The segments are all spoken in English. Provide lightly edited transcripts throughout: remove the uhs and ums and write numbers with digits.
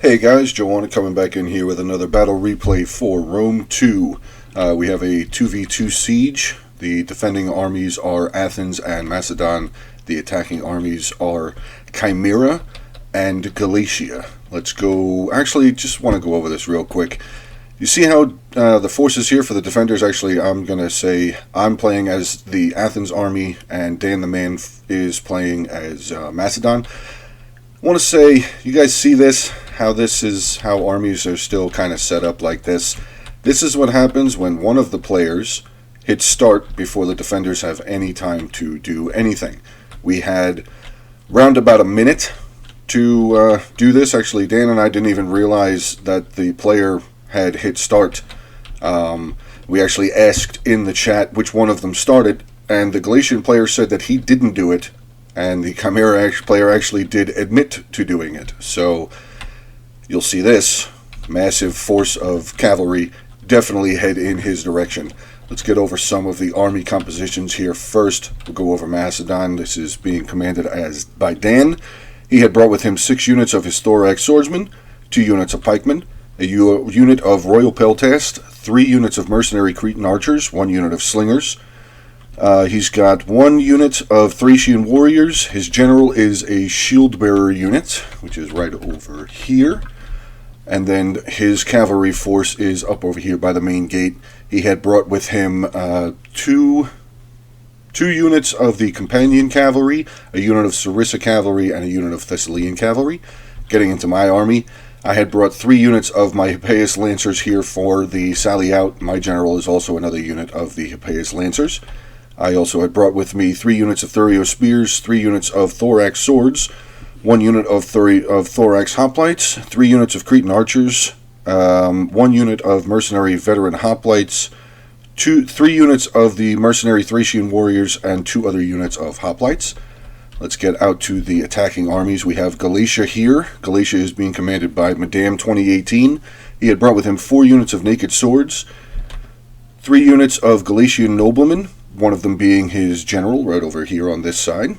Hey guys, Joanna coming back in here with another battle replay for Rome 2. We have a 2v2 siege. The defending armies are Athens and Macedon. The attacking armies are Chimera and Galatia. Let's go. Actually, just want to go over this real quick. You see how the forces here for the defenders, actually, I'm going to say I'm playing as the Athens army and Dan the Man is playing as Macedon. I want to say, you guys see this? How this is how armies are still kind of set up like this. This is what happens when one of the players hits start before the defenders have any time to do anything. We had round about a minute to do this. Actually, Dan and I didn't even realize that the player had hit start. We actually asked in the chat which one of them started, and the Galatian player said that he didn't do it, and the Chimera player actually did admit to doing it. So you'll see this massive force of cavalry definitely head in his direction. Let's get over some of the army compositions here first. We'll go over Macedon. This is being commanded by Dan. He had brought with him 6 units of his thorax swordsmen, 2 units of pikemen, a unit of royal peltast, 3 units of mercenary Cretan archers, 1 unit of slingers. He's got 1 unit of Thracian warriors. His general is a shield bearer unit, which is right over here. And then his cavalry force is up over here by the main gate. He had brought with him two units of the companion cavalry, a unit of Sarissa cavalry, and a unit of Thessalian cavalry. Getting into my army, I had brought 3 units of my Hippeus lancers here for the sally out. My general is also another unit of the Hippeus lancers. I also had brought with me 3 units of Thurio spears, 3 units of thorax swords, 1 unit of thorax hoplites, 3 units of Cretan archers, 1 unit of mercenary veteran hoplites, 3 units of the mercenary Thracian warriors, and 2 other units of hoplites. Let's get out to the attacking armies. We have Galatia here. Galatia is being commanded by Madame 2018. He had brought with him 4 units of naked swords, 3 units of Galatian noblemen, one of them being his general right over here on this side.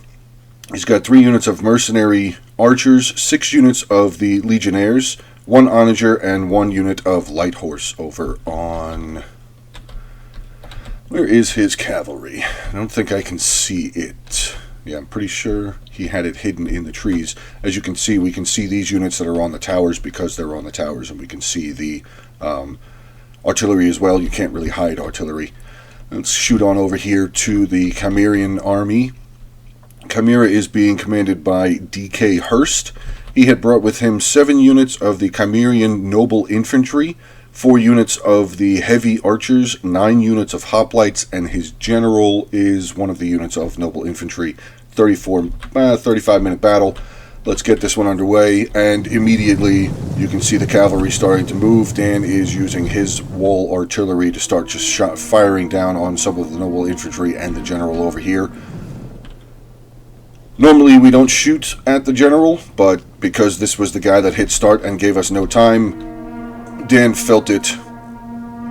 He's got 3 units of mercenary archers, 6 units of the legionnaires, 1 onager, and 1 unit of light horse over on... Where is his cavalry? I don't think I can see it. Yeah, I'm pretty sure he had it hidden in the trees. As you can see, we can see these units that are on the towers because they're on the towers, and we can see the artillery as well. You can't really hide artillery. Let's shoot on over here to the Sumerian Army. Chimera is being commanded by D.K. Hurst. He had brought with him 7 units of the Chimerian noble infantry, 4 units of the heavy archers, 9 units of hoplites, and his general is one of the units of noble infantry. 35-minute battle. Let's get this one underway, and immediately you can see the cavalry starting to move. Dan is using his wall artillery to start just firing down on some of the noble infantry and the general over here. Normally we don't shoot at the general, but because this was the guy that hit start and gave us no time, Dan felt it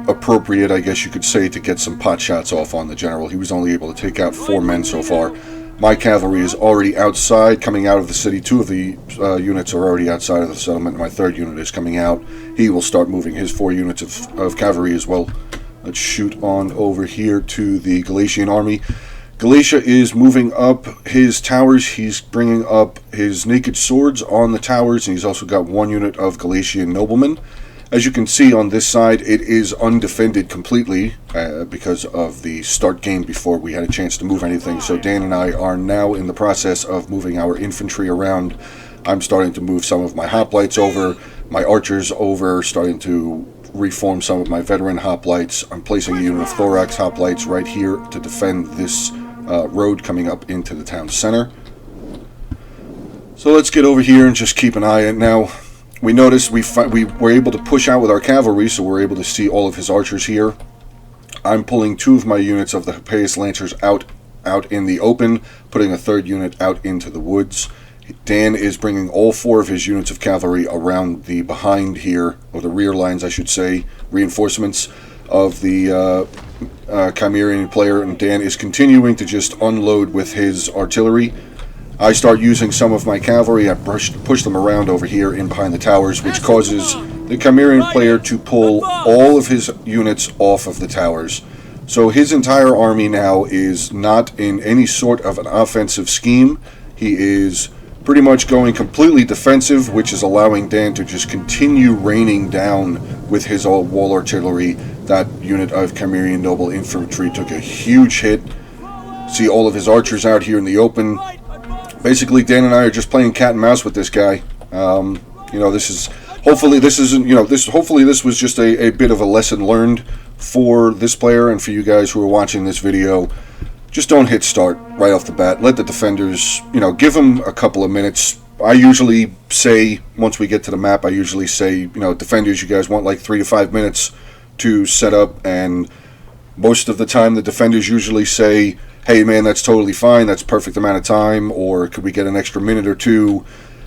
appropriate, I guess you could say, to get some pot shots off on the general. He was only able to take out 4 men so far. My cavalry is already outside, coming out of the city. 2 of the units are already outside of the settlement. My 3rd unit is coming out. He will start moving his 4 units of cavalry as well. Let's shoot on over here to the Galatian army. Galatia is moving up his towers. He's bringing up his naked swords on the towers, and he's also got 1 unit of Galatian noblemen. As you can see on this side, it is undefended completely because of the start game before we had a chance to move anything. So Dan and I are now in the process of moving our infantry around. I'm starting to move some of my hoplites over, my archers over, starting to reform some of my veteran hoplites. I'm placing a unit of thorax hoplites right here to defend this road coming up into the town center. So let's get over here and just keep an eye on it. Now, we noticed we were able to push out with our cavalry, so we're able to see all of his archers here. I'm pulling 2 of my units of the Hippeus lancers out in the open, putting a 3rd unit out into the woods. Dan is bringing all 4 of his units of cavalry around the behind here, or the rear lines, I should say, reinforcements of the Chimerian player, and Dan is continuing to just unload with his artillery. I start using some of my cavalry. I push them around over here in behind the towers, which causes the Cimmerian player to pull all of his units off of the towers. So his entire army now is not in any sort of an offensive scheme. He is pretty much going completely defensive, which is allowing Dan to just continue raining down with his wall artillery. That unit of Cimmerian noble infantry took a huge hit. See all of his archers out here in the open. Basically, Dan and I are just playing cat and mouse with this guy. This is hopefully this was just a bit of a lesson learned for this player and for you guys who are watching this video. Just don't hit start right off the bat. Let the defenders, give them a couple of minutes. I usually say, once we get to the map, I usually say, defenders, you guys want like 3 to 5 minutes to set up, and most of the time the defenders usually say, hey man, that's totally fine, that's perfect amount of time, or could we get an extra minute or two?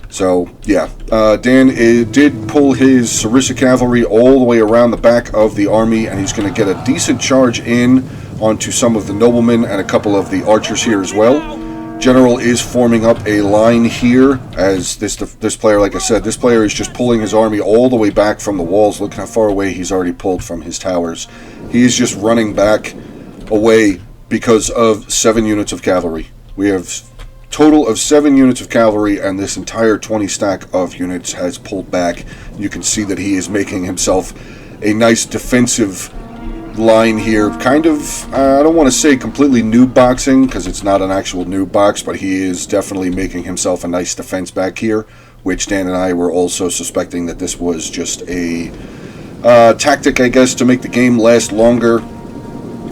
So yeah, Dan did pull his Sarissa cavalry all the way around the back of the army, and he's going to get a decent charge in onto some of the noblemen and a couple of the archers here as well. General is forming up a line here, as this player, like I said, this player is just pulling his army all the way back from the walls. Look how far away he's already pulled from his towers. He is just running back away because of 7 units of cavalry. We have total of 7 units of cavalry, and this entire 20 stack of units has pulled back. You can see that he is making himself a nice defensive line here. Kind of, I don't want to say completely noob boxing, because it's not an actual noob box, but he is definitely making himself a nice defense back here, which Dan and I were also suspecting that this was just a tactic, I guess, to make the game last longer,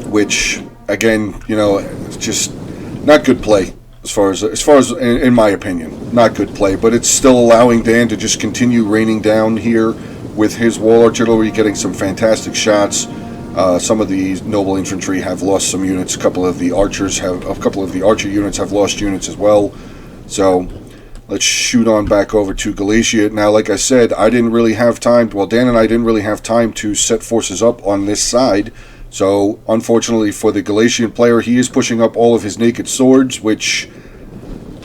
which, again, it's just not good play. As far as in my opinion, not good play, but it's still allowing Dan to just continue raining down here with his wall artillery, getting some fantastic shots. Some of the noble infantry have lost some units. A couple of the archer units have lost units as well. So let's shoot on back over to Galatia. Now, like I said, I didn't really have time. Well, Dan and I didn't really have time to set forces up on this side. So, unfortunately for the Galatian player, he is pushing up all of his naked swords, which,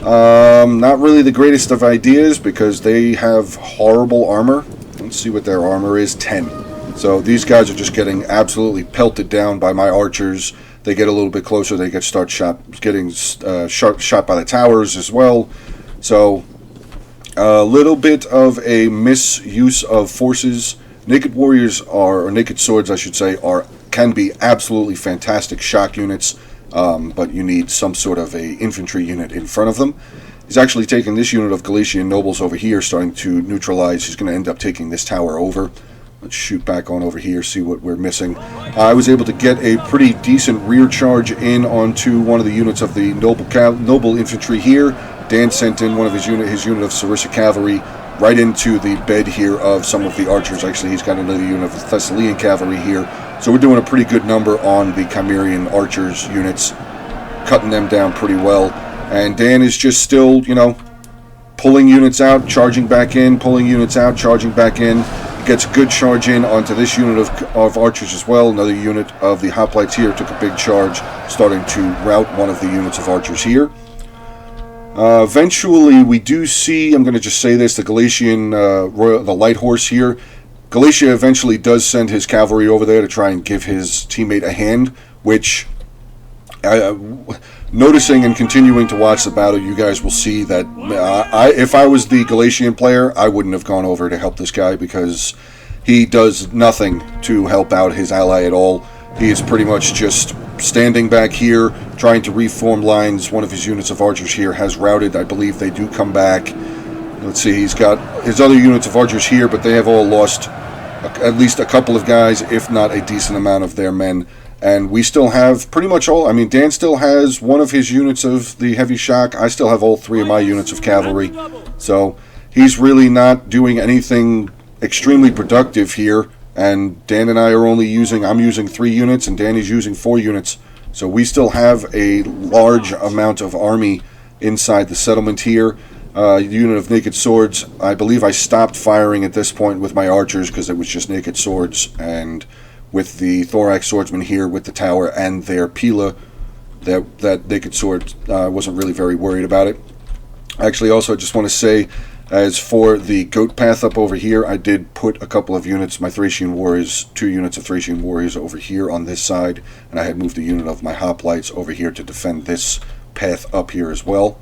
not really the greatest of ideas, because they have horrible armor. Let's see what their armor is, 10. So, these guys are just getting absolutely pelted down by my archers. They get a little bit closer, they getting shot by the towers as well. So, a little bit of a misuse of forces. Naked warriors or naked swords, I should say, can be absolutely fantastic shock units, but you need some sort of a infantry unit in front of them. He's actually taking this unit of Galatian nobles over here, starting to neutralize. He's going to end up taking this tower over. Let's shoot back on over here, see what we're missing. I was able to get a pretty decent rear charge in onto one of the units of the noble infantry here. Dan sent in one of his unit of Sarissa cavalry right into the bed here of some of the archers. Actually, he's got another unit of Thessalian cavalry here. So we're doing a pretty good number on the Cimmerian archers units, cutting them down pretty well. And Dan is just still, pulling units out, charging back in, pulling units out, charging back in. Gets a good charge in onto this unit of archers as well. Another unit of the hoplites here took a big charge, starting to rout one of the units of archers here. Eventually, we do see, I'm going to just say this, the Galatian, the light horse here. Galatia eventually does send his cavalry over there to try and give his teammate a hand, which, noticing and continuing to watch the battle, you guys will see that if I was the Galatian player, I wouldn't have gone over to help this guy, because he does nothing to help out his ally at all. He is pretty much just standing back here, trying to reform lines. One of his units of archers here has routed. I believe they do come back. Let's see, he's got his other units of archers here, but they have all lost at least a couple of guys, if not a decent amount of their men. And we still have pretty much all, Dan still has one of his units of the heavy shock. I still have all 3 of my units of cavalry. So he's really not doing anything extremely productive here. And Dan and I are I'm using 3 units, and Danny's using 4 units. So we still have a large amount of army inside the settlement here. Unit of naked swords, I believe I stopped firing at this point with my archers because it was just naked swords, and with the thorax swordsman here with the tower and their pila, that naked sword, wasn't really very worried about it. Actually, also, I just want to say, as for the goat path up over here, I did put a couple of units, my Thracian warriors, 2 units of Thracian warriors over here on this side, and I had moved a unit of my hoplites over here to defend this path up here as well.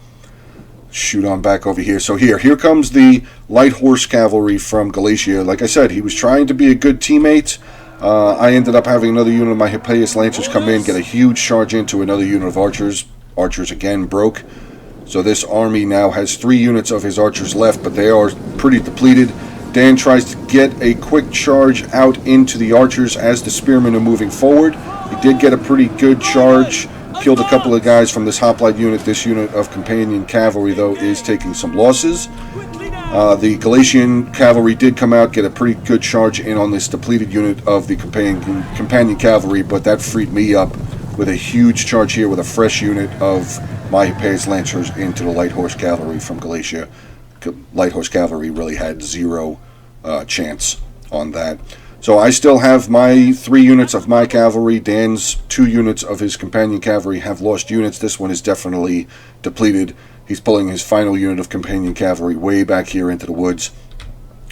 Shoot on back over here. So here comes the light horse cavalry from Galatia. Like I said, he was trying to be a good teammate. I ended up having another unit of my Hippias Lancers come in, get a huge charge into another unit of archers. Archers again broke. So this army now has 3 units of his archers left, but they are pretty depleted. Dan tries to get a quick charge out into the archers as the spearmen are moving forward. He did get a pretty good charge. Killed a couple of guys from this hoplite unit. This unit of companion cavalry, though, is taking some losses. The Galatian cavalry did come out, get a pretty good charge in on this depleted unit of the companion cavalry, but that freed me up with a huge charge here with a fresh unit of my Hippias Lancers into the light horse cavalry from Galatia. Light horse cavalry really had 0 chance on that. So I still have my 3 units of my cavalry. Dan's 2 units of his companion cavalry have lost units. This one is definitely depleted. He's pulling his final unit of companion cavalry way back here into the woods.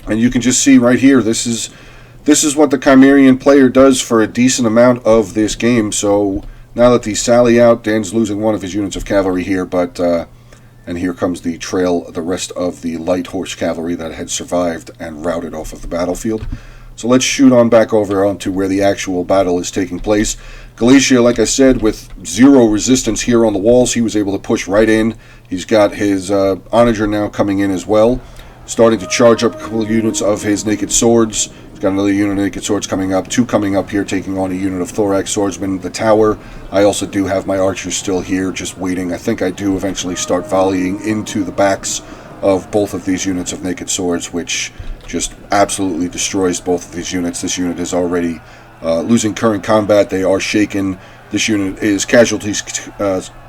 And you can just see right here, this is what the Chimerian player does for a decent amount of this game. So now that the sally out, Dan's losing one of his units of cavalry here, but and here comes the trail, the rest of the light horse cavalry that had survived and routed off of the battlefield. So let's shoot on back over onto where the actual battle is taking place. Galatia, like I said, with 0 resistance here on the walls, he was able to push right in. He's got his onager now coming in as well, starting to charge up a couple of units of his naked swords. He's got another unit of naked swords coming up, 2 coming up here, taking on a unit of thorax swordsmen. The tower, I also do have my archers still here, just waiting. I think I do eventually start volleying into the backs of both of these units of naked swords, which just absolutely destroys both of these units. This unit is already losing current combat. They are shaken. This unit is casualties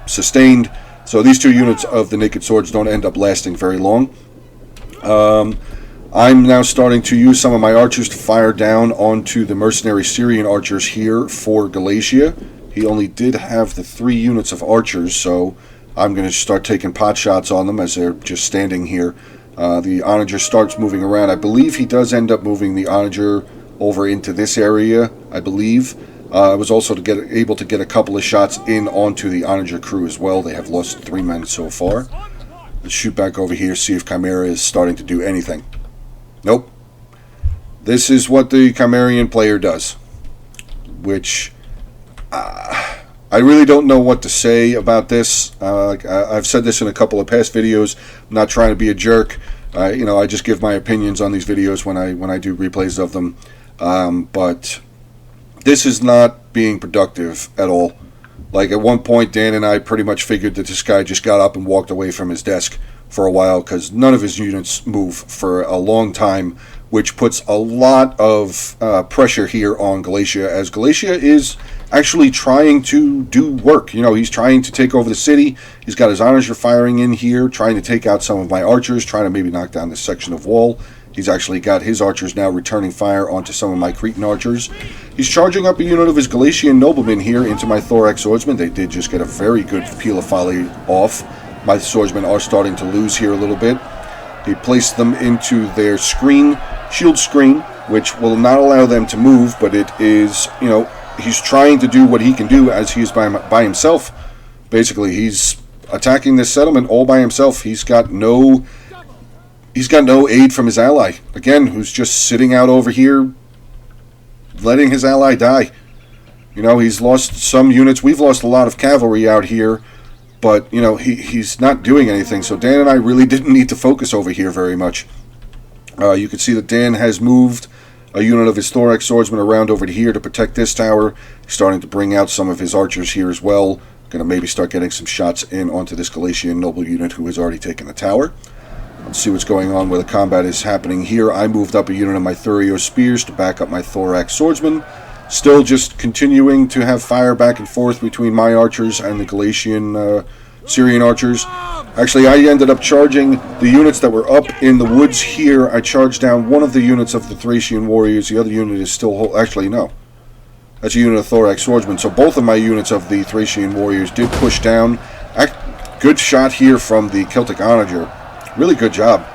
sustained. So these 2 units of the naked swords don't end up lasting very long. I'm now starting to use some of my archers to fire down onto the mercenary Syrian archers here for Galatia. He only did have the 3 units of archers, so I'm going to start taking pot shots on them as they're just standing here. The onager starts moving around. I believe he does end up moving the onager over into this area, I believe. I was also able to get a couple of shots in onto the onager crew as well. They have lost 3 men so far. Let's shoot back over here, see if Chimera is starting to do anything. Nope. This is what the Chimerian player does, which I really don't know what to say about this. I've said this in a couple of past videos. I'm not trying to be a jerk. I just give my opinions on these videos when I do replays of them. But this is not being productive at all. Like at one point, Dan and I pretty much figured that this guy just got up and walked away from his desk for a while because none of his units move for a long time, which puts a lot of pressure here on Galatia, as Galatia is actually trying to do work. He's trying to take over the city. He's got his onager firing in here, trying to take out some of my archers, trying to maybe knock down this section of wall. He's actually got his archers now returning fire onto some of my Cretan archers. He's charging up a unit of his Galatian noblemen here into my thorax swordsmen. They did just get a very good peel of folly off. My swordsmen are starting to lose here a little bit. He placed them into their shield screen, which will not allow them to move, but it is, he's trying to do what he can do as he's by himself. Basically, he's attacking this settlement all by himself. He's got no aid from his ally, again, who's just sitting out over here letting his ally die. He's lost some units. We've lost a lot of cavalry out here, but he's not doing anything. So Dan and I really didn't need to focus over here very much. You can see that Dan has moved a unit of his thorax swordsmen around over to here to protect this tower. He's starting to bring out some of his archers here as well. Going to maybe start getting some shots in onto this Galatian noble unit who has already taken the tower. Let's see what's going on where the combat is happening here. I moved up a unit of my Thurio spears to back up my thorax swordsmen. Still just continuing to have fire back and forth between my archers and the Galatian Syrian archers. Actually, I ended up charging the units that were up in the woods here. I charged down one of the units of the Thracian warriors. The other unit is still... Actually, no. That's a unit of thorax swordsmen. So both of my units of the Thracian warriors did push down. good shot here from the Celtic Onager. Really good job.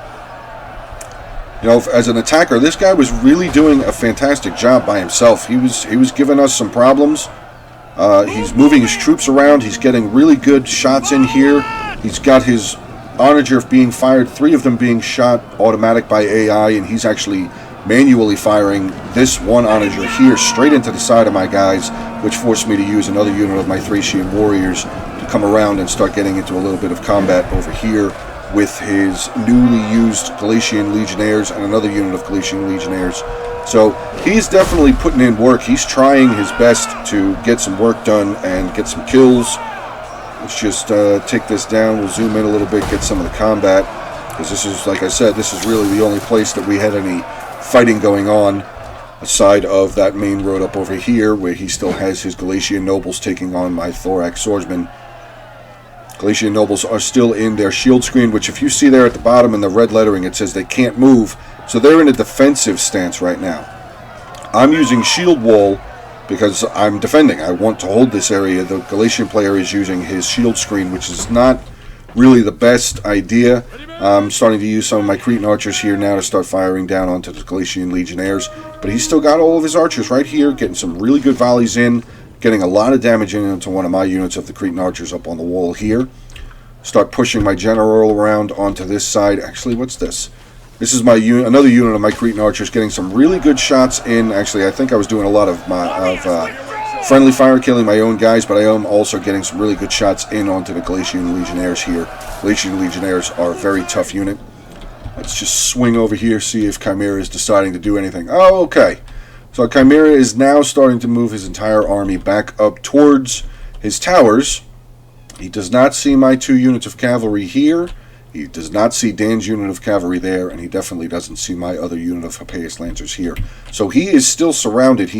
You know, as an attacker, this guy was really doing a fantastic job by himself. He was giving us some problems. He's moving his troops around. He's getting really good shots in here. He's got his Onager being fired, 3 of them being shot automatic by AI, and he's actually manually firing this one Onager here straight into the side of my guys, which forced me to use another unit of my Thracian warriors to come around and start getting into a little bit of combat over here with his newly used Galatian Legionnaires and another unit of Galatian Legionnaires. So he's definitely putting in work. He's trying his best to get some work done and get some kills. Let's just take this down. We'll zoom in a little bit, get some of the combat, because this is, like I said, this is really the only place that we had any fighting going on, aside of that main road up over here, where he still has his Galatian nobles taking on my Thorax swordsmen. Galatian nobles are still in their shield screen, which if you see there at the bottom in the red lettering, it says they can't move. So they're in a defensive stance right now. I'm using shield wall because I'm defending. I want to hold this area. The Galatian player is using his shield screen, which is not really the best idea. I'm starting to use some of my Cretan archers here now to start firing down onto the Galatian Legionnaires. But he's still got all of his archers right here, getting some really good volleys in, getting a lot of damage into one of my units of the Cretan archers up on the wall here. Start pushing my general around onto this side. Actually, what's this? This is my another unit of my Cretan archers getting some really good shots in. Actually, I think I was doing a lot of friendly fire, killing my own guys, but I am also getting some really good shots in onto the Galatian Legionnaires here. Galatian Legionnaires are a very tough unit. Let's just swing over here, see if Chimera is deciding to do anything. Oh, okay. So Chimera is now starting to move his entire army back up towards his towers. He does not see my 2 units of cavalry here. He does not see Dan's unit of cavalry there, and he definitely doesn't see my other unit of Hippeus Lancers here. So he is still surrounded.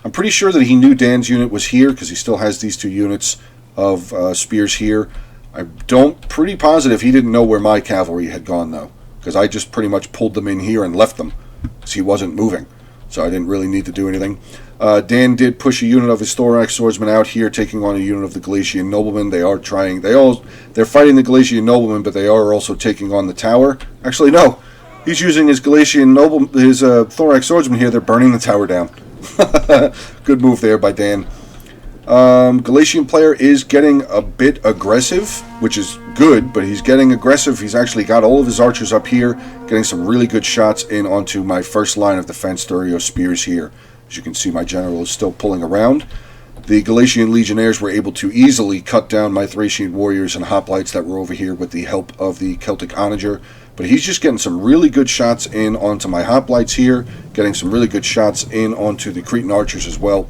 I'm pretty sure that he knew Dan's unit was here because he still has these 2 units of spears here. I'm pretty positive he didn't know where my cavalry had gone, though, because I just pretty much pulled them in here and left them because he wasn't moving. So I didn't really need to do anything. Dan did push a unit of his Thorax swordsmen out here, taking on a unit of the Galatian noblemen. They're fighting the Galatian noblemen, but they are also taking on the tower. Actually, no. He's using his Thorax swordsmen here. They're burning the tower down. Good move there by Dan. Galatian player is getting a bit aggressive, which is good, but he's getting aggressive. He's actually got all of his archers up here, getting some really good shots in onto my first line of defense, Thurio spears here. As you can see, my general is still pulling around. The Galatian Legionnaires were able to easily cut down my Thracian warriors and hoplites that were over here with the help of the Celtic Onager. But he's just getting some really good shots in onto my hoplites here, getting some really good shots in onto the Cretan archers as well.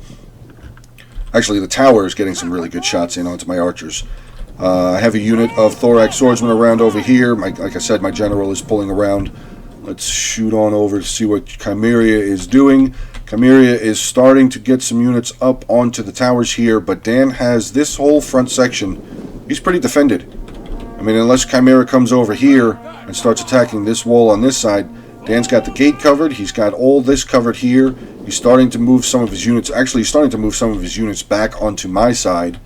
Actually, the tower is getting some really good shots in onto my archers. I have a unit of Thorax swordsmen around over here. Like I said, my general is pulling around. Let's shoot on over to see what Chimera is doing. Chimera is starting to get some units up onto the towers here, but Dan has this whole front section. He's pretty defended. I mean, unless Chimera comes over here and starts attacking this wall on this side, Dan's got the gate covered. He's got all this covered here. He's starting to move some of his units. Actually, he's starting to move some of his units back onto my side,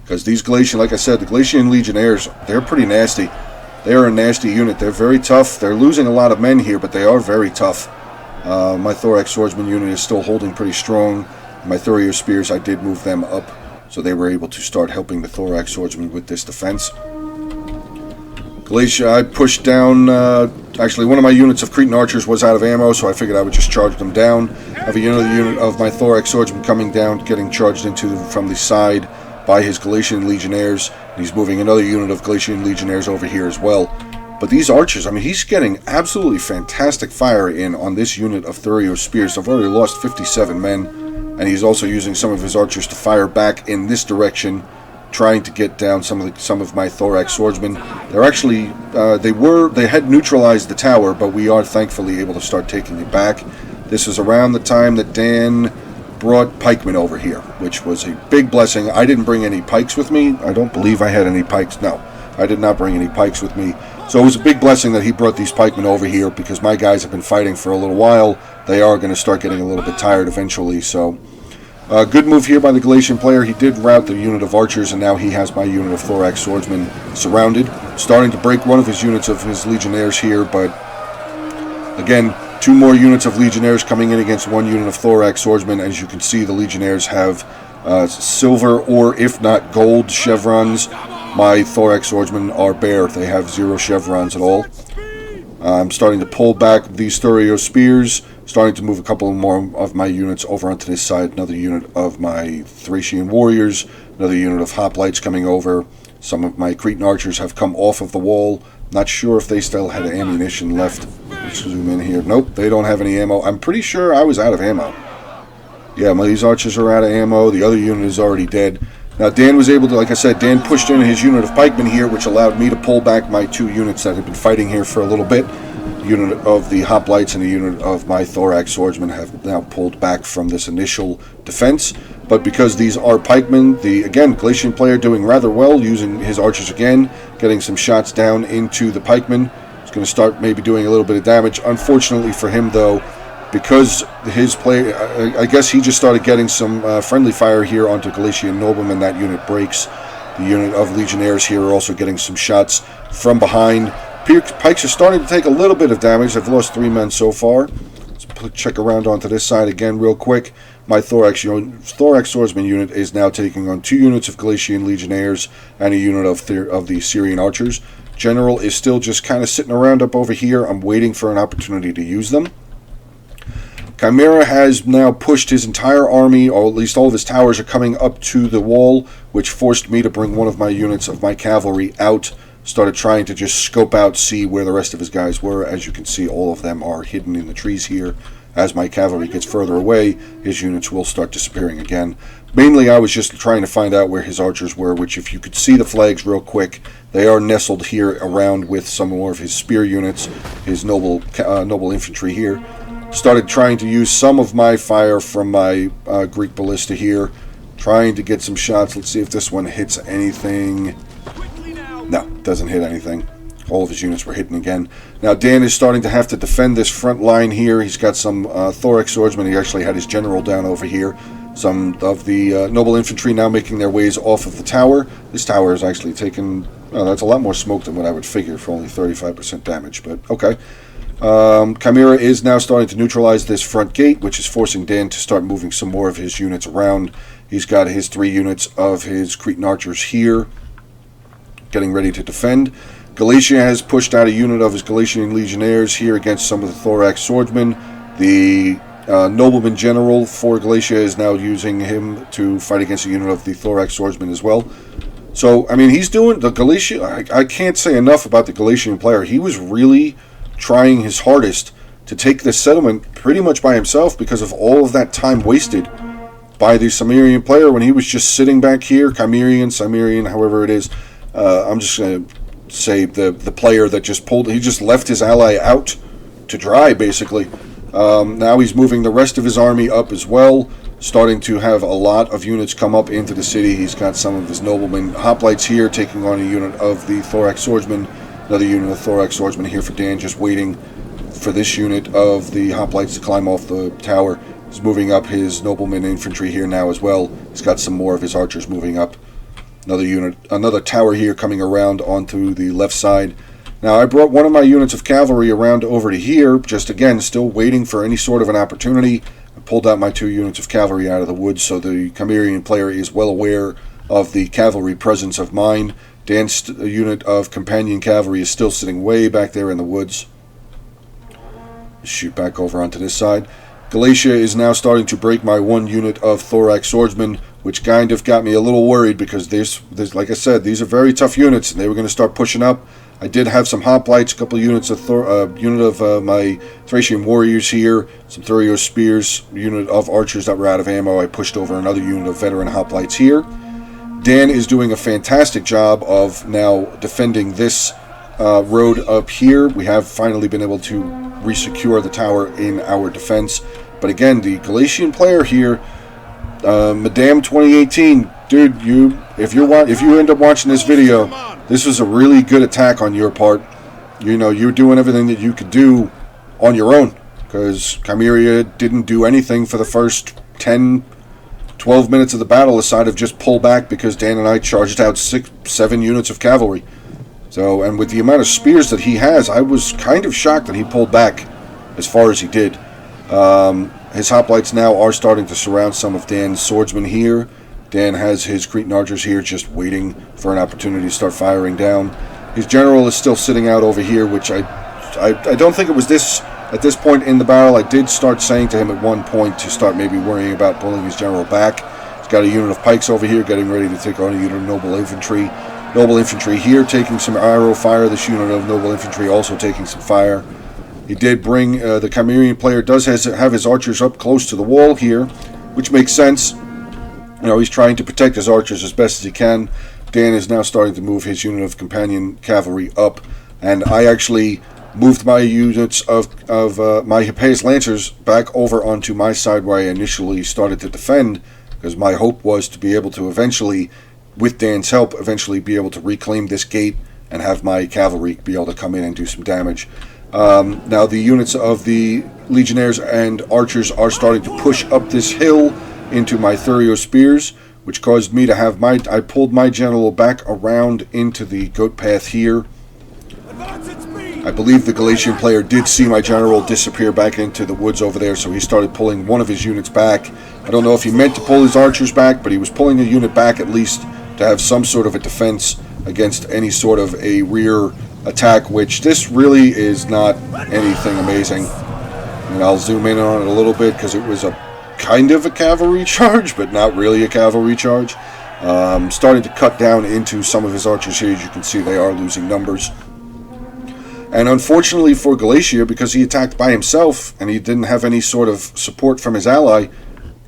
because these Galatian, like I said, the Galatian Legionnaires, they're pretty nasty. They're a nasty unit. They're very tough. They're losing a lot of men here, but they are very tough. My Thorax swordsman unit is still holding pretty strong. My Thurio spears, I did move them up, so they were able to start helping the Thorax swordsman with this defense. Galatia, I pushed down, actually one of my units of Cretan archers was out of ammo, so I figured I would just charge them down. I have another unit of my Thorax swordsman coming down, getting charged into from the side by his Galatian Legionnaires. He's moving another unit of Galatian Legionnaires over here as well. But these archers, I mean, he's getting absolutely fantastic fire in on this unit of Thurio spears. I've already lost 57 men, and he's also using some of his archers to fire back in this direction, trying to get down some of my Thorax swordsmen. They're actually they had neutralized the tower, but we are thankfully able to start taking it back. This is around the time that Dan brought pikemen over here, which was a big blessing. I didn't bring any pikes with me. I don't believe I had any pikes. No, I did not bring any pikes with me. So it was a big blessing that he brought these pikemen over here, because my guys have been fighting for a little while. They are going to start getting a little bit tired eventually. So Good move here by the Galatian player. He did rout the unit of archers, and now he has my unit of thorax swordsmen surrounded. Starting to break one of his units of his legionnaires here, but again, 2 more units of legionnaires coming in against 1 unit of thorax swordsmen. As you can see, the legionnaires have silver or, if not, gold chevrons. My thorax swordsmen are bare. They have 0 chevrons at all. I'm starting to pull back these Thurio spears, starting to move a couple more of my units over onto this side. Another unit of my Thracian warriors, another unit of hoplites coming over. Some of my Cretan archers have come off of the wall. Not sure if they still had ammunition left. Let's zoom in here. Nope, they don't have any ammo. I'm pretty sure I was out of ammo. Yeah, these archers are out of ammo. The other unit is already dead. Now, Dan was able to, like I said, Dan pushed in his unit of pikemen here, which allowed me to pull back my 2 units that had been fighting here for a little bit. The unit of the hoplites and the unit of my thorax swordsmen have now pulled back from this initial defense. But because these are pikemen, the, again, Galatian player doing rather well, using his archers again, getting some shots down into the pikemen. He's going to start maybe doing a little bit of damage. Unfortunately for him, though, because his play, I guess he just started getting some friendly fire here onto Galatian noblemen. That unit breaks. The unit of legionnaires here are also getting some shots from behind. Pikes are starting to take a little bit of damage. I've lost 3 men so far. Let's check around onto this side again real quick. My thorax swordsman unit is now taking on 2 units of Galatian legionnaires and a unit of the Syrian archers. General is still just kind of sitting around up over here. I'm waiting for an opportunity to use them. Chimera has now pushed his entire army, or at least all of his towers are coming up to the wall, which forced me to bring one of my units of my cavalry out. Started trying to just scope out, see where the rest of his guys were. As you can see, all of them are hidden in the trees here. As my cavalry gets further away, his units will start disappearing again. Mainly, I was just trying to find out where his archers were, which, if you could see the flags real quick, they are nestled here around with some more of his spear units, his noble infantry here. Started trying to use some of my fire from my Greek ballista here, trying to get some shots. Let's see if this one hits anything. No, doesn't hit anything. All of his units were hitting again. Now Dan is starting to have to defend this front line here. He's got some thorax swordsmen. He actually had his general down over here. Some of the noble infantry now making their ways off of the tower. This tower is actually taken... Oh, that's a lot more smoke than what I would figure for only 35% damage, but okay. Chimera is now starting to neutralize this front gate, which is forcing Dan to start moving some more of his units around. He's got his 3 units of his Cretan archers here, getting ready to defend. Galatia has pushed out a unit of his Galatian legionnaires here against some of the thorax swordsmen. The nobleman general for Galatia is now using him to fight against a unit of the thorax swordsmen as well. So, I mean, he's doing the Galatia. I can't say enough about the Galatian player. He was really trying his hardest to take this settlement pretty much by himself because of all of that time wasted by the Sumerian player when he was just sitting back here. Sumerian, however it is. I'm just going to say the player that just he just left his ally out to dry, basically. Now he's moving the rest of his army up as well, starting to have a lot of units come up into the city. He's got some of his noblemen hoplites here taking on a unit of the thorax swordsmen. Another unit of thorax swordsmen here for Dan, just waiting for this unit of the hoplites to climb off the tower. He's moving up his nobleman infantry here now as well. He's got some more of his archers moving up. Another tower here coming around onto the left side. Now I brought one of my units of cavalry around over to here, just again, still waiting for any sort of an opportunity. I pulled out my 2 units of cavalry out of the woods, so the Chimerian player is well aware of the cavalry presence of mine. Dan's unit of companion cavalry is still sitting way back there in the woods. Shoot back over onto this side. Galatia is now starting to break my 1 unit of thorax swordsmen, which kind of got me a little worried because there's like I said, these are very tough units, and they were going to start pushing up. I did have some hoplites, a couple units of my Thracian warriors here, some Thurio spears, a unit of archers that were out of ammo. I pushed over another unit of veteran hoplites here. Dan is doing a fantastic job of now defending this road up here. We have finally been able to resecure the tower in our defense. But again, the Galatian player here, Madame 2018, dude, if you end up watching this video, this was a really good attack on your part. You know, you're doing everything that you could do on your own, because Chimera didn't do anything for the first 10 12 minutes of the battle decided to just pull back because Dan and I charged out 7 units of cavalry. So, and with the amount of spears that he has, I was kind of shocked that he pulled back as far as he did. His hoplites now are starting to surround some of Dan's swordsmen here. Dan has his Cretan archers here just waiting for an opportunity to start firing down. His general is still sitting out over here, which I don't think it was this at this point in the battle. I did start saying to him at one point to start maybe worrying about pulling his general back. He's got a unit of pikes over here getting ready to take on a unit of noble infantry. Noble infantry here taking some arrow fire. This unit of noble infantry also taking some fire. He did bring, the Sumerian player does have his archers up close to the wall here, which makes sense. You know, he's trying to protect his archers as best as he can. Dan is now starting to move his unit of companion cavalry up, and I actually moved my units of my Hippeus Lancers back over onto my side where I initially started to defend, because my hope was to be able to eventually, with Dan's help, eventually be able to reclaim this gate and have my cavalry be able to come in and do some damage. Now the units of the legionnaires and archers are starting to push up this hill into my Thurio spears, which caused me to have I pulled my general back around into the goat path here. I believe the Galatian player did see my general disappear back into the woods over there, so he started pulling one of his units back. I don't know if he meant to pull his archers back, but he was pulling a unit back at least to have some sort of a defense against any sort of a rear attack, which this really is not anything amazing. And I'll zoom in on it a little bit because it was a kind of a cavalry charge, but not really a cavalry charge. Starting to cut down into some of his archers here. As you can see, they are losing numbers. And unfortunately for Galatia, because he attacked by himself and he didn't have any sort of support from his ally,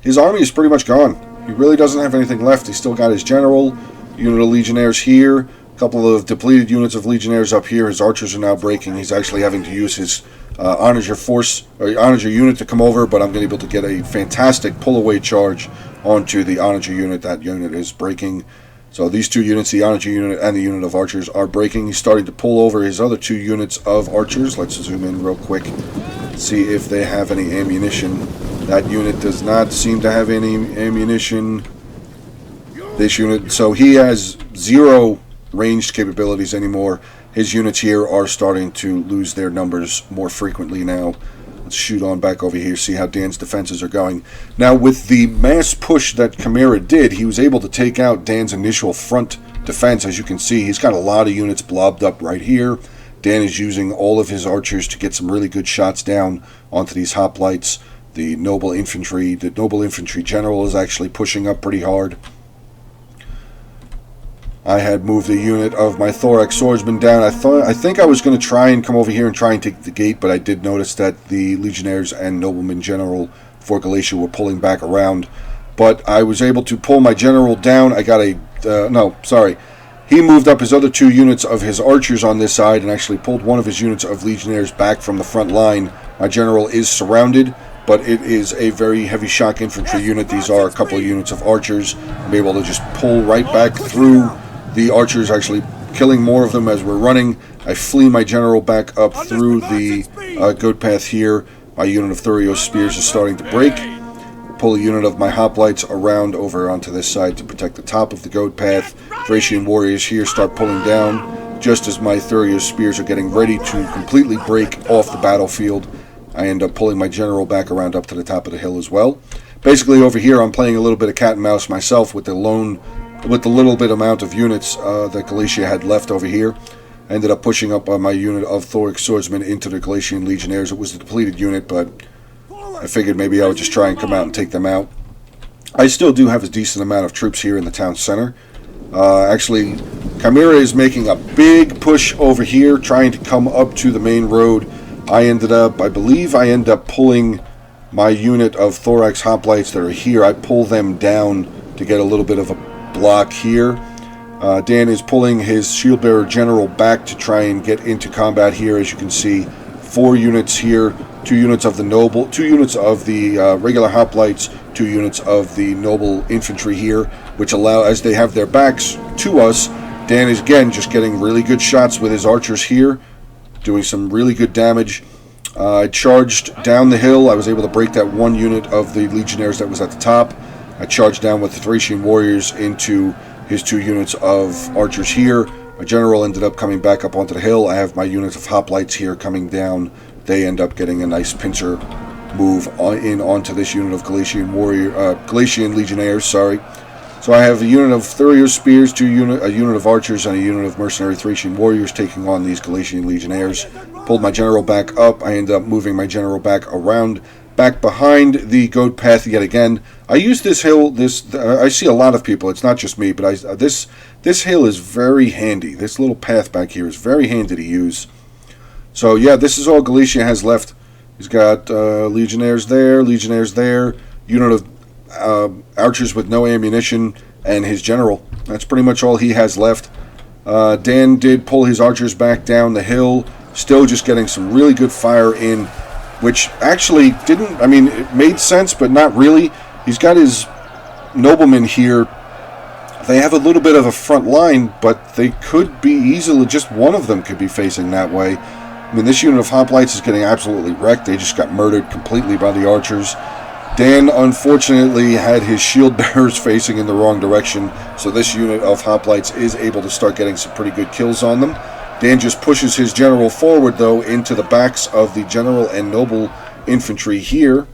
his army is pretty much gone. He really doesn't have anything left. He's still got his general, unit of legionnaires here, a couple of depleted units of legionnaires up here. His archers are now breaking. He's actually having to use his Onager force, or Onager unit to come over, but I'm going to be able to get a fantastic pull-away charge onto the Onager unit. That unit is breaking. So these two units, the Onager unit and the unit of archers, are breaking. He's starting to pull over his other 2 units of archers. Let's zoom in real quick, see if they have any ammunition. That unit does not seem to have any ammunition. This unit, so he has 0 ranged capabilities anymore. His units here are starting to lose their numbers more frequently now. Let's shoot on back over here, see how Dan's defenses are going. Now, with the mass push that Chimera did, he was able to take out Dan's initial front defense. As you can see, he's got a lot of units blobbed up right here. Dan is using all of his archers to get some really good shots down onto these hoplites. The noble infantry general is actually pushing up pretty hard. I had moved a unit of my thorax swordsman down. I think I was going to try and come over here and try and take the gate, but I did notice that the legionnaires and noblemen general for Galatia were pulling back around. But I was able to pull my general down. I got he moved up his other 2 units of his archers on this side and actually pulled one of his units of legionnaires back from the front line. My general is surrounded, but it is a very heavy shock infantry unit. These are a couple of units of archers. I'm able to just pull right back through the archers, actually killing more of them as we're running. I flee my general back up through the goat path here. My unit of Thurio spears is starting to break. Pull a unit of my hoplites around over onto this side to protect the top of the goat path. Thracian warriors here start pulling down. Just as my Thurio spears are getting ready to completely break off the battlefield, I end up pulling my general back around up to the top of the hill as well. Basically over here I'm playing a little bit of cat and mouse myself with the little bit amount of units that Galatia had left over here. I ended up pushing up my unit of thorax swordsmen into the Galatian legionnaires. It was a depleted unit, but I figured maybe I would just try and come out and take them out. I still do have a decent amount of troops here in the town center. Actually, Chimera is making a big push over here, trying to come up to the main road. I believe I end up pulling my unit of thorax hoplites that are here. I pull them down to get a little bit of a block here. Dan is pulling his shield bearer general back to try and get into combat here. As you can see, 4 units here, 2 units of the noble, 2 units of the regular hoplites, 2 units of the noble infantry here, which allow, as they have their backs to us, Dan is again just getting really good shots with his archers here, doing some really good damage. I charged down the hill. I was able to break that 1 unit of the legionnaires that was at the top. I charged down with the Thracian warriors into his 2 units of archers here. My general ended up coming back up onto the hill. I have my units of hoplites here coming down. They end up getting a nice pincer move onto this unit of Galatian legionnaires. Sorry. So I have a unit of Thurier spears, a unit of archers, and a unit of mercenary Thracian warriors taking on these Galatian legionnaires. Pulled my general back up. I ended up moving my general back around, back behind the goat path yet again. I use this hill. I see a lot of people. It's not just me, but this hill is very handy. This little path back here is very handy to use. So yeah, this is all Galatia has left. He's got legionnaires there, unit of archers with no ammunition, and his general. That's pretty much all he has left. Dan did pull his archers back down the hill, still just getting some really good fire in, which actually didn't, I mean, it made sense, but not really. He's got his noblemen here. They have a little bit of a front line, but they could be easily, just one of them could be facing that way. I mean, this unit of hoplites is getting absolutely wrecked. They just got murdered completely by the archers. Dan, unfortunately, had his shield bearers facing in the wrong direction, so this unit of hoplites is able to start getting some pretty good kills on them. Dan just pushes his general forward, though, into the backs of the general and noble infantry here.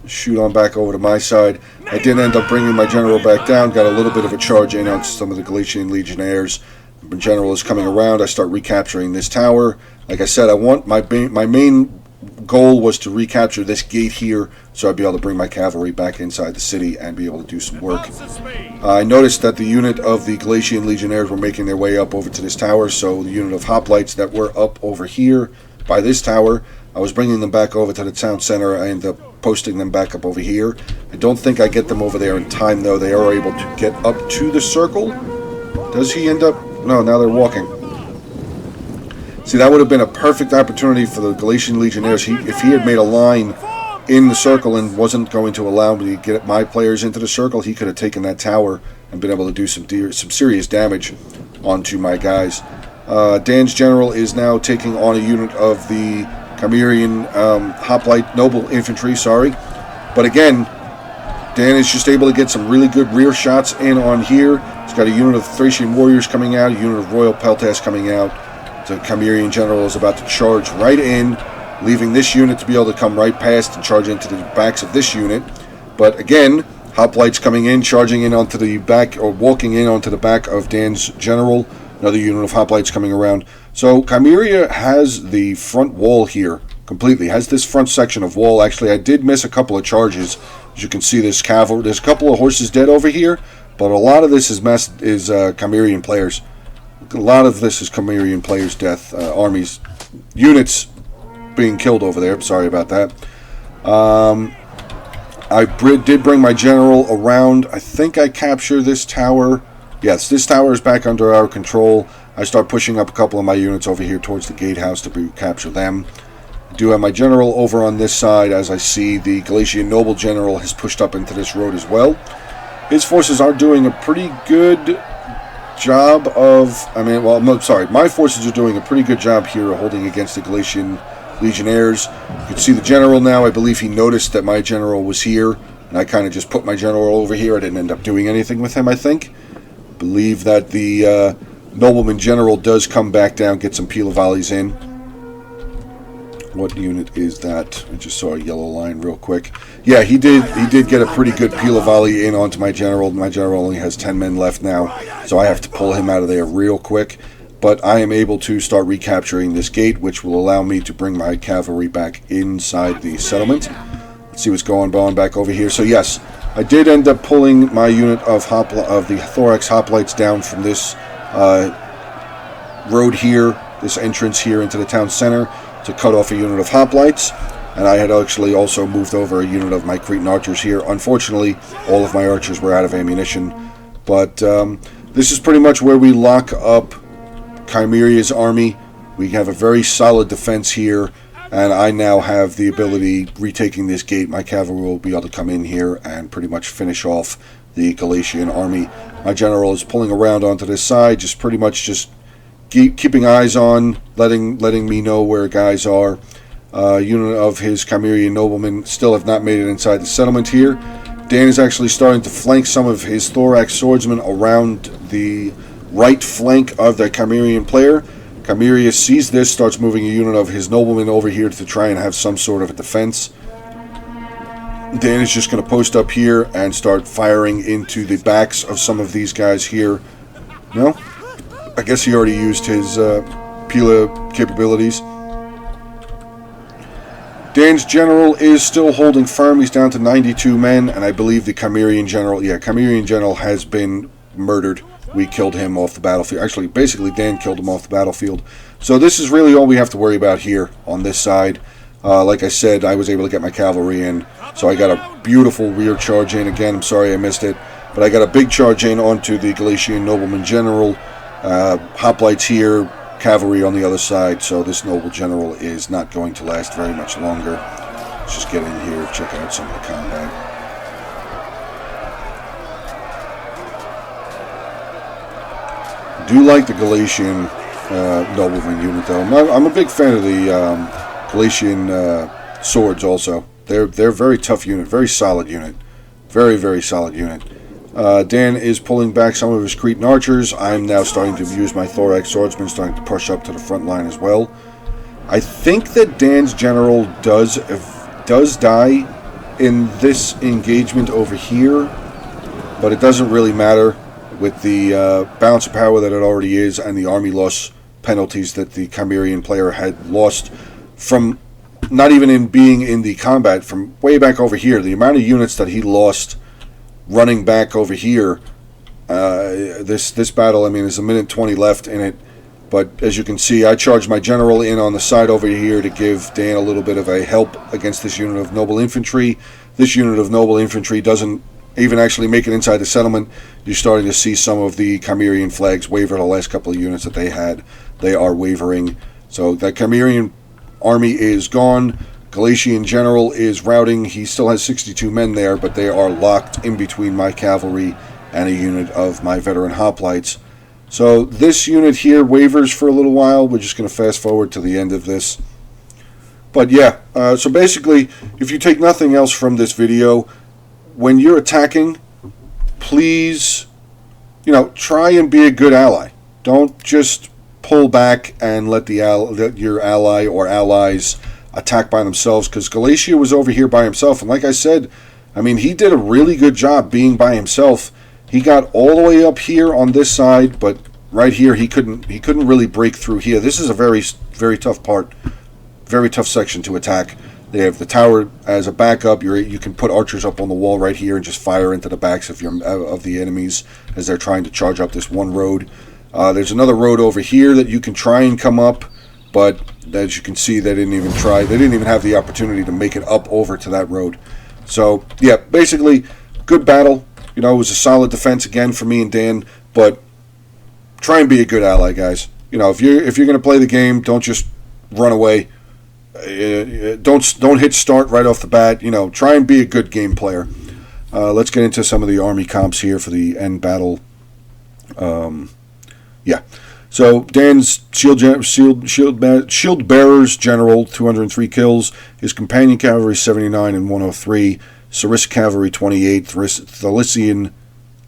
Shoot on back over to my side. I did end up bringing my general back down, got a little bit of a charge in on some of the Galatian legionnaires. My general is coming around. I start recapturing this tower. Like I said, I want my main goal was to recapture this gate here, so I'd be able to bring my cavalry back inside the city and be able to do some work. I noticed that the unit of the Galatian legionnaires were making their way up over to this tower, so the unit of hoplites that were up over here by this tower, I was bringing them back over to the town center. I ended up posting them back up over here. I don't think I get them over there in time, though. They are able to get up to the circle. Does he end up? No, now they're walking. See, that would have been a perfect opportunity for the Galatian legionnaires. If he had made a line in the circle and wasn't going to allow me to get my players into the circle, he could have taken that tower and been able to do some serious damage onto my guys. Dan's general is now taking on a unit of the Chimerian hoplite noble infantry, But again, Dan is just able to get some really good rear shots in on here. He's got a unit of Thracian warriors coming out, a unit of royal peltas coming out. The Chimerian general is about to charge right in, leaving this unit to be able to come right past and charge into the backs of this unit. But again, hoplites coming in, charging in onto the back, or walking in onto the back of Dan's general. Another unit of hoplites coming around. So Chimeria has the front wall here completely. Has this front section of wall. Actually, I did miss a couple of charges. As you can see, this cavalry. There's a couple of horses dead over here, but a lot of this is Chimerian players. A lot of this is Chimerian players' death, armies, units being killed over there. Sorry about that. I did bring my general around. I think I capture this tower. Yes, this tower is back under our control. I start pushing up a couple of my units over here towards the gatehouse to capture them. I do have my general over on this side, as I see the Galatian noble general has pushed up into this road as well. His forces are doing a pretty good job of, my forces are doing a pretty good job here holding against the Galatian legionnaires. You can see the general now. I believe he noticed that my general was here, and I kind of just put my general over here. I didn't end up doing anything with him, I think. Believe that the nobleman general does come back down, get some pila volleys in. What unit is that? I just saw a yellow line real quick. Yeah, he did get a pretty good pila volley in onto my general. My general only has 10 men left now, so I have to pull him out of there real quick. But I am able to start recapturing this gate, which will allow me to bring my cavalry back inside the settlement. Let's see what's going on back over here. So yes, I did end up pulling my unit of the Thorax hoplites down from this road here, this entrance here into the town center, to cut off a unit of hoplites, and I had actually also moved over a unit of my Cretan archers here. Unfortunately, all of my archers were out of ammunition, but this is pretty much where we lock up Chimeria's army. We have a very solid defense here, and I now have the ability, retaking this gate, my cavalry will be able to come in here and pretty much finish off the Galatian army. My general is pulling around onto this side, just pretty much just keeping eyes on, letting me know where guys are. Unit of his Chimerian noblemen still have not made it inside the settlement here. Dan is actually starting to flank some of his thorax swordsmen around the right flank of the Chimerian player. Chimerius sees this, starts moving a unit of his noblemen over here to try and have some sort of a defense. Dan is just going to post up here and start firing into the backs of some of these guys here. No? I guess he already used his Pila capabilities. Dan's general is still holding firm. He's down to 92 men, and I believe the Chimerian general, Chimerian general has been murdered. We killed him off the battlefield. Actually, basically, Dan killed him off the battlefield. So this is really all we have to worry about here on this side. Like I said, I was able to get my cavalry in, so I got a beautiful rear charge in. Again, I'm sorry I missed it, but I got a big charge in onto the Galatian nobleman general. Hoplites here, cavalry on the other side, so this noble general is not going to last very much longer. Let's just get in here, check out some of the combat. Do like the Galatian nobleman unit, though. I'm a big fan of the Galatian swords also. They're a very tough unit, very solid unit. Very, very solid unit. Dan is pulling back some of his Cretan archers. I'm now starting to use my thorax swordsmen, starting to push up to the front line as well. I think that Dan's general does die in this engagement over here, but it doesn't really matter with the balance of power that it already is and the army loss penalties that the Chimerian player had lost from not even in being in the combat from way back over here. The amount of units that he lost running back over here, this battle, I mean, there's a minute 20 left in it, but as you can see, I charged my general in on the side over here to give Dan a little bit of a help against this unit of noble infantry. This unit of noble infantry doesn't even actually make it inside the settlement. You're starting to see some of the Chimerian flags waver. The last couple of units that they had, they are wavering. So that Chimerian army is gone. Galatian general is routing. He still has 62 men there, but they are locked in between my cavalry and a unit of my veteran hoplites. So this unit here wavers for a little while. We're just going to fast forward to the end of this. But yeah, so basically, if you take nothing else from this video, when you're attacking, please, try and be a good ally. Don't just pull back and let your ally or allies attack by themselves, because Galatia was over here by himself, and like I said, I mean, he did a really good job being by himself. He got all the way up here on this side, but right here he couldn't really break through here. This is a very, very tough part, very tough section to attack. They have the tower as a backup. You can put archers up on the wall right here and just fire into the backs of the enemies as they're trying to charge up this one road. There's another road over here that you can try and come up, but as you can see, they didn't even try. They didn't even have the opportunity to make it up over to that road. So yeah, basically, good battle. It was a solid defense again for me and Dan, but try and be a good ally, guys. If you're going to play the game, don't just run away. Don't hit start right off the bat. Try and be a good game player. Let's get into some of the army comps here for the end battle. Yeah. So Dan's shield bearers general 203 kills. His companion cavalry 79 and 103. Sarissa cavalry 28.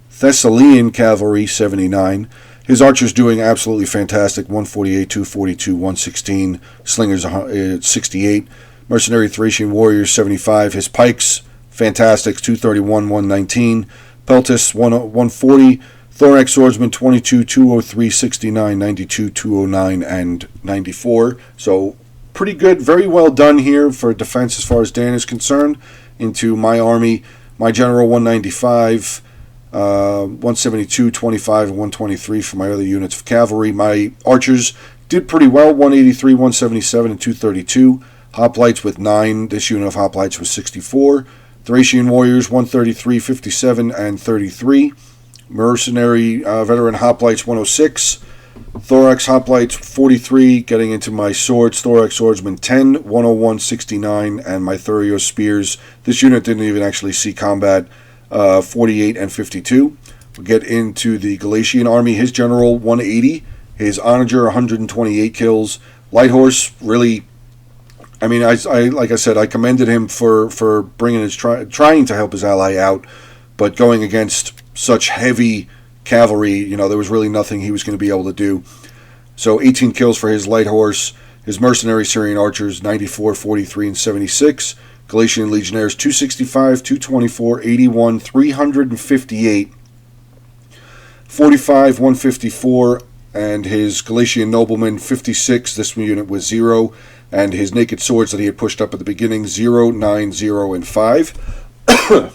Thessalian cavalry 79. His archers doing absolutely fantastic. 148, 242, 116. Slingers 68. Mercenary Thracian warriors 75. His pikes fantastic. 231, 119. Peltis 140. Thorax swordsman 22, 203, 69, 92, 209, and 94. So pretty good. Very well done here for defense as far as Dan is concerned. Into my army, my general 195. 172, 25, and 123 for my other units of cavalry. My archers did pretty well, 183, 177, and 232. Hoplites with 9. This unit of hoplites was 64. Thracian warriors 133, 57, and 33. Mercenary veteran hoplites 106. Thorax hoplites 43, getting into my swords. Thorax swordsman 10, 101, 69, and my Thurios spears. This unit didn't even actually see combat. 48 and 52. We'll get into the Galatian army. His general 180. His onager 128 kills. Light horse really I mean, like I said, I commended him for bringing trying to help his ally out, but going against such heavy cavalry, there was really nothing he was going to be able to do. So 18 kills for his light horse. His mercenary Syrian archers, 94, 43, and 76. Galatian legionnaires, 265, 224, 81, 358, 45, 154, and his Galatian noblemen, 56. This unit was 0. And his naked swords that he had pushed up at the beginning, 0, 9, 0, and 5.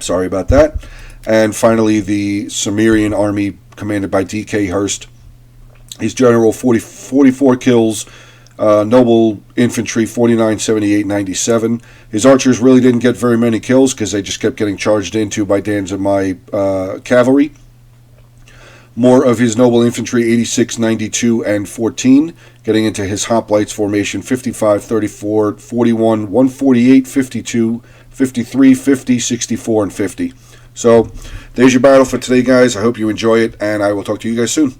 Sorry about that. And finally, the Sumerian army, commanded by D.K. Hurst. His general, 44 kills. Noble infantry, 49, 78, 97. His archers really didn't get very many kills because they just kept getting charged into by Dan's and my cavalry. More of his noble infantry, 86, 92, and 14. Getting into his hoplites formation, 55, 34, 41, 148, 52, 53, 50, 64, and 50. So, there's your battle for today, guys. I hope you enjoy it, and I will talk to you guys soon.